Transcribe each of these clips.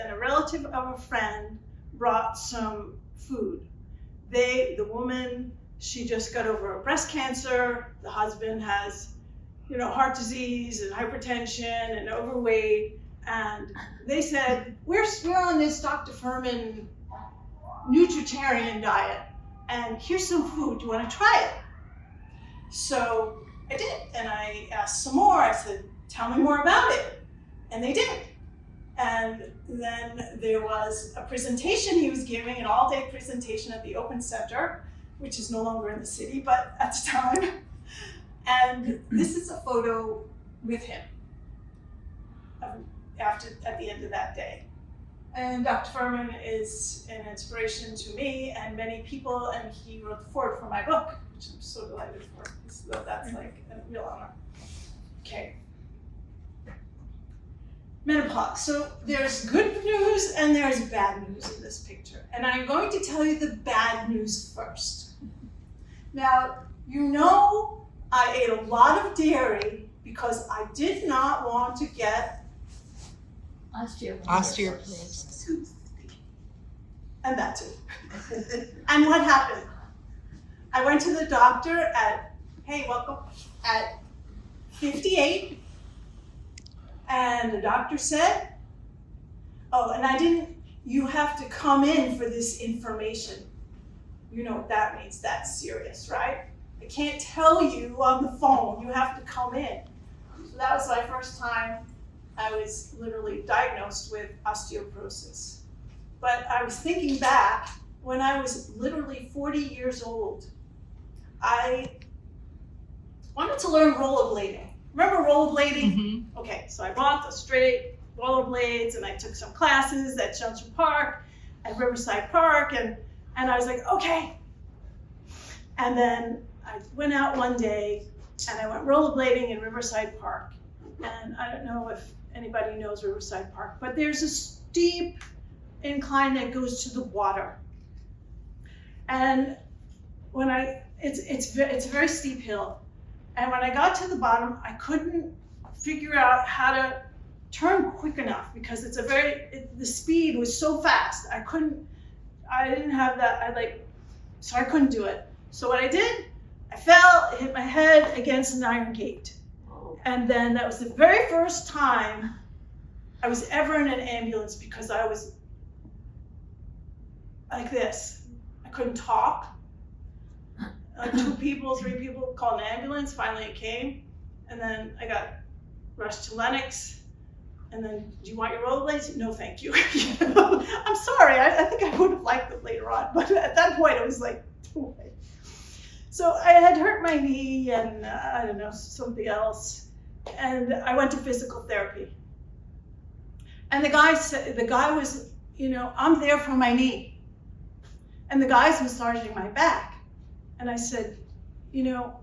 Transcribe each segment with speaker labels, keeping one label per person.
Speaker 1: and a relative of a friend brought some food. The woman, she just got over breast cancer. The husband has, heart disease and hypertension and overweight. And they said, we're on this Dr. Furman nutritarian diet, and here's some food. Do you want to try it? So I did, and I asked some more. I said, tell me more about it. And they did. And then there was a presentation he was giving, an all-day presentation at the Open Center, which is no longer in the city, but at the time. And this is a photo with him at the end of that day. And Dr. Furman is an inspiration to me and many people, and he wrote the foreword for my book, which I'm so delighted for. So that's like a real honor. Okay. Menopause. So there's good news and there's bad news in this picture. And I'm going to tell you the bad news first. Now, I ate a lot of dairy because I did not want to get
Speaker 2: osteoporosis.
Speaker 1: And that too. And what happened? I went to the doctor at 58, and the doctor said, you have to come in for this information. You know what that means, that's serious, right? I can't tell you on the phone, you have to come in. So that was my first time I was literally diagnosed with osteoporosis. But I was thinking back, when I was literally 40 years old, I wanted to learn rollerblading. Remember rollerblading?
Speaker 2: Mm-hmm.
Speaker 1: Okay, so I bought the straight rollerblades and I took some classes at Junction Park, at Riverside Park, and I was like, okay. And then I went out one day and I went rollerblading in Riverside Park. And I don't know if anybody knows Riverside Park, but there's a steep incline that goes to the water. And it's a very steep hill. And when I got to the bottom, I couldn't figure out how to turn quick enough because the speed was so fast. I didn't have that, so I couldn't do it. So what I did, I fell, hit my head against an iron gate. And then that was the very first time I was ever in an ambulance because I was like this. I couldn't talk. Like 2 people, 3 people called an ambulance. Finally it came. And then I got rushed to Lenox. And then, do you want your rollerblades? No, thank you. I'm sorry. I think I would have liked it later on. But at that point, it was like, no way. So I had hurt my knee and I don't know, something else. And I went to physical therapy. And the guy was, I'm there for my knee. And the guy's massaging my back. And I said, you're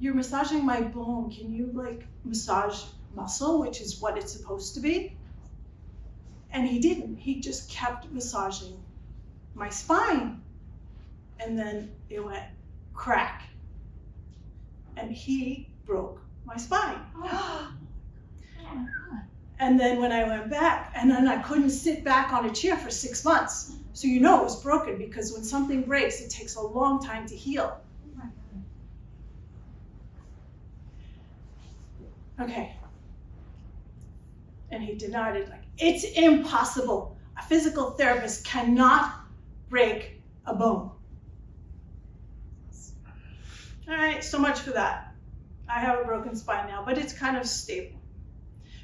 Speaker 1: massaging my bone. Can you massage muscle, which is what it's supposed to be? And he didn't. He just kept massaging my spine. And then it went crack. And he broke my spine. And then when I went back, and then I couldn't sit back on a chair for 6 months. So it was broken because when something breaks, it takes a long time to heal. Okay. And he denied it, it's impossible. A physical therapist cannot break a bone. All right, so much for that. I have a broken spine now, but it's kind of stable.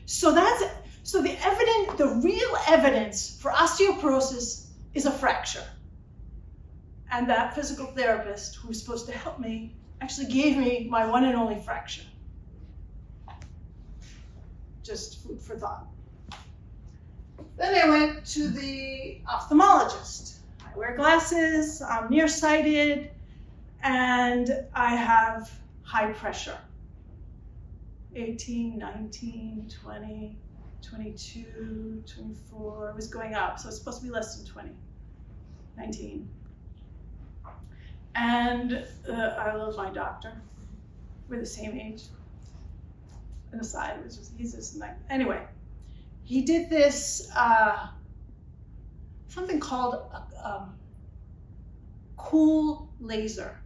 Speaker 1: So the real evidence for osteoporosis is a fracture. And that physical therapist who was supposed to help me actually gave me my one and only fracture. Just food for thought. Then I went to the ophthalmologist. I wear glasses, I'm nearsighted, and I have high pressure. 18, 19, 20, 22, 24, it was going up, so it's supposed to be less than 20, 19. And I love my doctor. We're the same age. An aside, he's just anyway. he did this, something called a cool laser.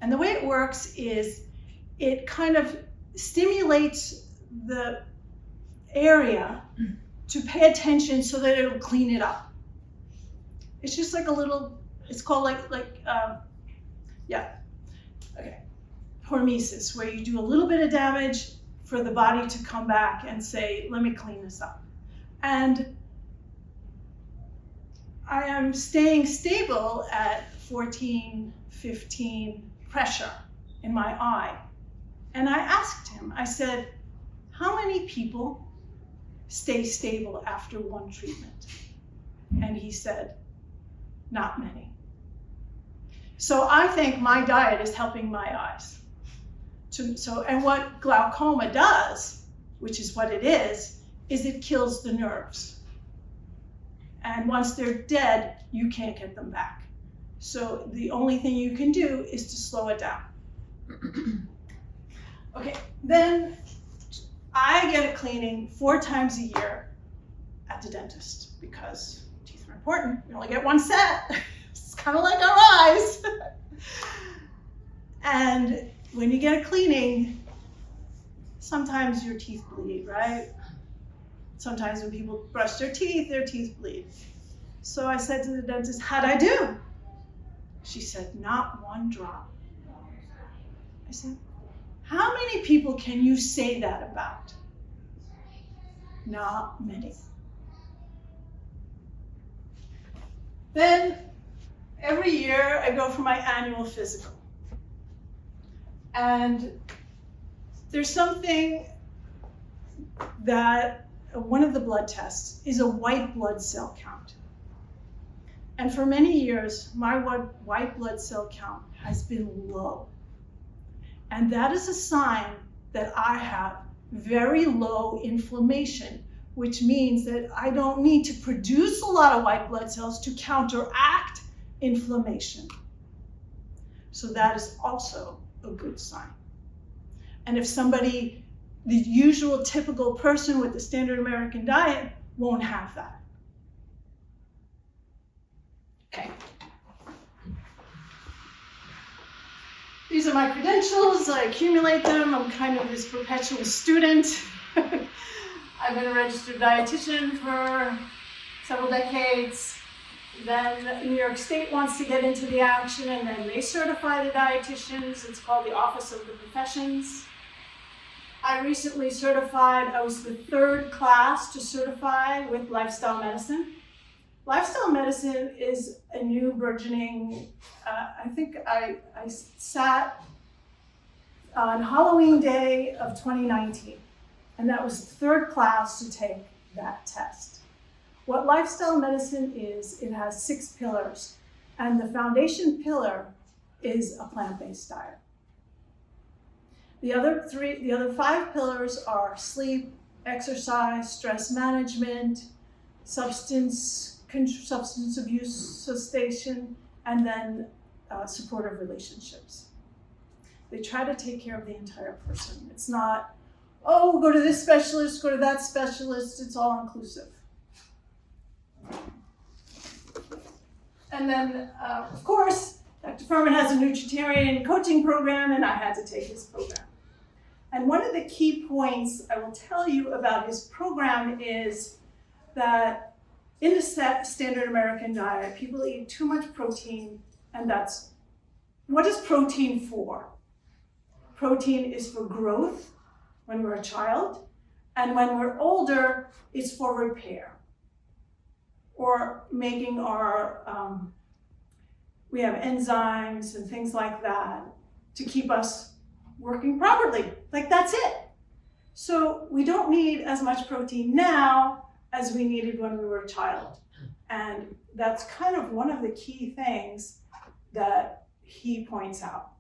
Speaker 1: And the way it works is it kind of stimulates the area to pay attention so that it'll clean it up. It's just like a little, it's called hormesis, where you do a little bit of damage for the body to come back and say, let me clean this up. And I am staying stable at 14, 15 pressure in my eye. And I asked him, I said, how many people stay stable after one treatment? And he said, not many. So I think my diet is helping my eyes. And what glaucoma does, which is what it is it kills the nerves. And once they're dead, you can't get them back. So the only thing you can do is to slow it down. Okay, then I get a cleaning 4 times a year at the dentist because teeth are important. You only get one set. It's kind of like our eyes. And when you get a cleaning, sometimes your teeth bleed, right? Sometimes when people brush their teeth bleed. So I said to the dentist, how'd I do? She said, not one drop. I said, how many people can you say that about? Not many. Then every year I go for my annual physical. And there's something that one of the blood tests is a white blood cell count. And for many years, my white blood cell count has been low. And that is a sign that I have very low inflammation, which means that I don't need to produce a lot of white blood cells to counteract inflammation. So that is also a good sign. And if somebody, the usual typical person with the standard American diet, won't have that. Okay. These are my credentials. I accumulate them. I'm kind of this perpetual student. I've been a registered dietitian for several decades. Then New York State wants to get into the action, and then they certify the dietitians. It's called the Office of the Professions. I recently certified, I was the 3rd class to certify with lifestyle medicine. Lifestyle medicine is a new burgeoning, I think I sat on Halloween Day of 2019, and that was the 3rd class to take that test. What lifestyle medicine is, it has 6 pillars, and the foundation pillar is a plant-based diet. The other 5 pillars are sleep, exercise, stress management, substance abuse cessation, and then supportive relationships. They try to take care of the entire person. It's not, oh, go to this specialist, go to that specialist. It's all inclusive. And then, of course, Dr. Furman has a nutritarian coaching program, and I had to take his program. And one of the key points I will tell you about his program is that in the standard American diet, people eat too much protein, and that's, what is protein for? Protein is for growth when we're a child, and when we're older, it's for repair. Or making our, we have enzymes and things like that to keep us working properly. Like, that's it. So we don't need as much protein now as we needed when we were a child. And that's kind of one of the key things that he points out.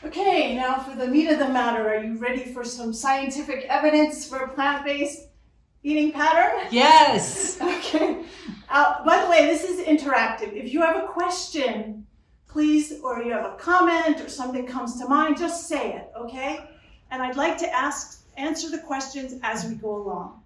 Speaker 1: Okay, now for the meat of the matter. Are you ready for some scientific evidence for a plant-based eating pattern?
Speaker 2: Yes.
Speaker 1: Okay. By the way, this is interactive. If you have a question, please, or you have a comment or something comes to mind, just say it, okay? And I'd like to ask answer the questions as we go along.